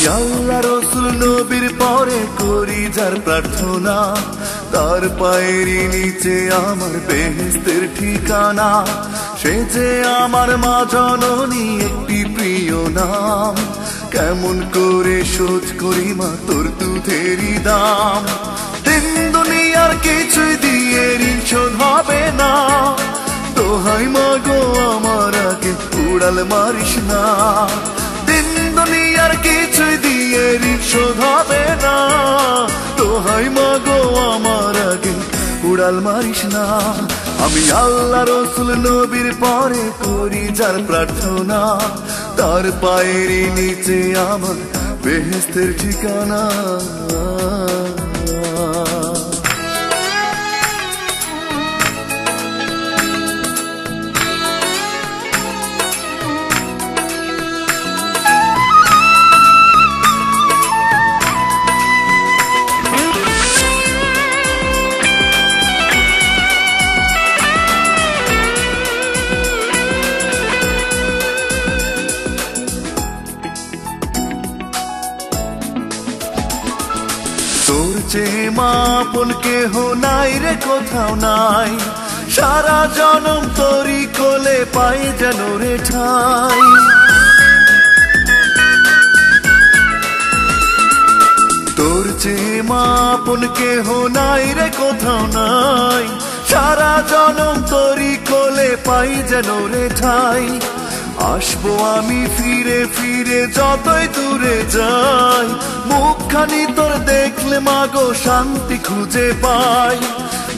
আল্লাহ রসুল নবীর পরে করি যার প্রার্থনা, তার পায়েরই নিচে আমার বেহেশতের ঠিকানা। সে যে আমার মা জননী একটি প্রিয় নাম, কেমন করে শোধ করি মা তোর দুধেরই দাম। দিন দুনিয়ার কিছুই দিয়ে ঋণ শোধ হবে না, দোহাই মা গো আমার আগে উড়াল মারিস না। দিন দুনিয়ার কিছুই দিয়ে ঋণ শোধ হবে না, দোহাই মা গো আমার আগে উড়াল মারিস না। আমি আল্লাহ রসুল নবীর পরে করি যার প্রার্থনা, তার পায়েরই নিচে আমার বেহেশতের ঠিকানা। তোর চেয়ে মা আপন কেহ নাই রে কোথাও নাই, সারা জনম তোরই কোলে পাই যেন রে ঠাই। তোর চেয়ে মা আপন কেহ নাই রে কোথাও নাই, সারা জনম তোরই কোলে পাই যেন রে ঠাই। আসবো আমি ফিরে ফিরে যতই দূরে যাই, মুখখানি তোর দেখলে মাগো শান্তি খুঁজে পাই।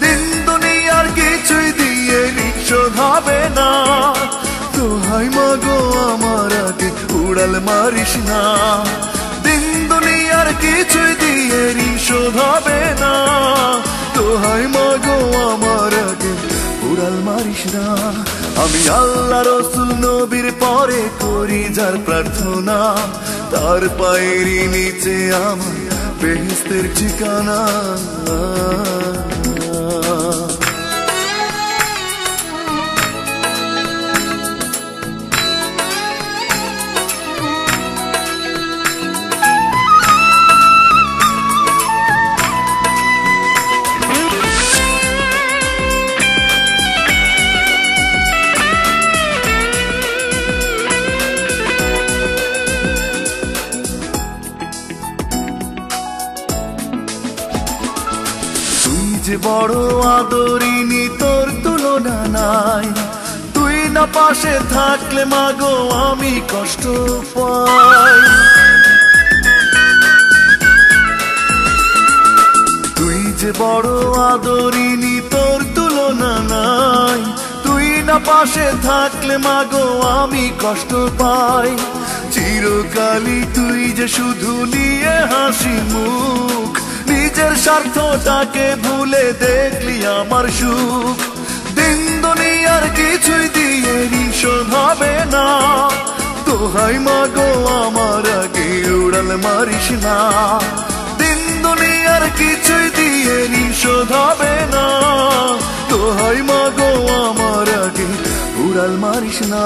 দিন দুনিয়ার কিছুই দিয়ে ঋণ শোধ হবে না, দোহাই মাগো আমার আগে উড়াল মারিস না। দিন দুনিয়ার কিছুই দিয়ে ঋণ শোধ হবে না, দোহাই মাগো আমার আগে উড়াল মারিস না। আমি আল্লাহ রসুল নবীর পরে করি যার প্রার্থনা, তার পায়েরই নিচে আমার বেহেশতের ঠিকানা। যে বড় আদরিনী তোর তুলনা নাই, তুই না পাশে থাকলে মাগো আমি কষ্ট পাই। তুই যে বড় আদরিনী তোর তুলনা নাই, তুই না পাশে থাকলে মাগো আমি কষ্ট পাই। চিরকালই তুই যে শুধু নিয়ে হাসি মুখ, নিজের স্বার্থটাকে ভুলে দেখলি আমার সুখ। দিন দুনিয়ার কিছুই দিয়ে ঋণ শোধ হবে না, দোহাই মাগো আমার আগে উড়াল মারিস না। দিন দুনিয়ার কিছুই দিয়ে ঋণ শোধ হবে না, দোহাই মাগো আমার আগে উড়াল মারিস না।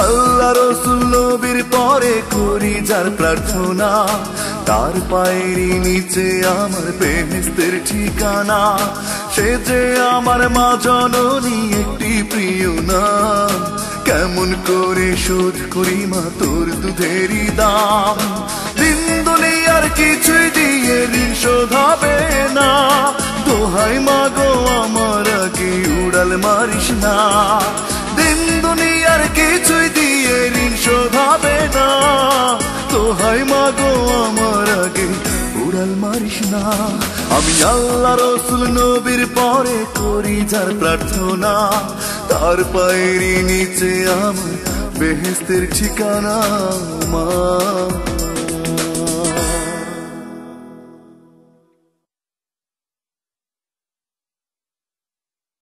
আল্লাহ রসুল নবীর পরে করি যার প্রার্থনা, তার পায়েরই নিচে আমার বেহেশতের ঠিকানা। সে যে আমার মা জননী একটি প্রিয় নাম, কেমন করে শোধ করি মা তোর দুধেরই দাম। দিন দুনিয়ার কিছুই দিয়ে ঋণ শোধ হবে না, দোহাই মাগো আমার আগে উড়াল মারিস না। দিন দুনিয়ার কিছুই দিয়ে ঋণ শোধ হবে না, দোহাই মাগো আমার আগে উড়াল মারিস না। আমি আল্লাহ রসুল নবীর পরে করি যার প্রার্থনা, তার পায়েরই নিচে আমার বেহেশতের ঠিকানা। মা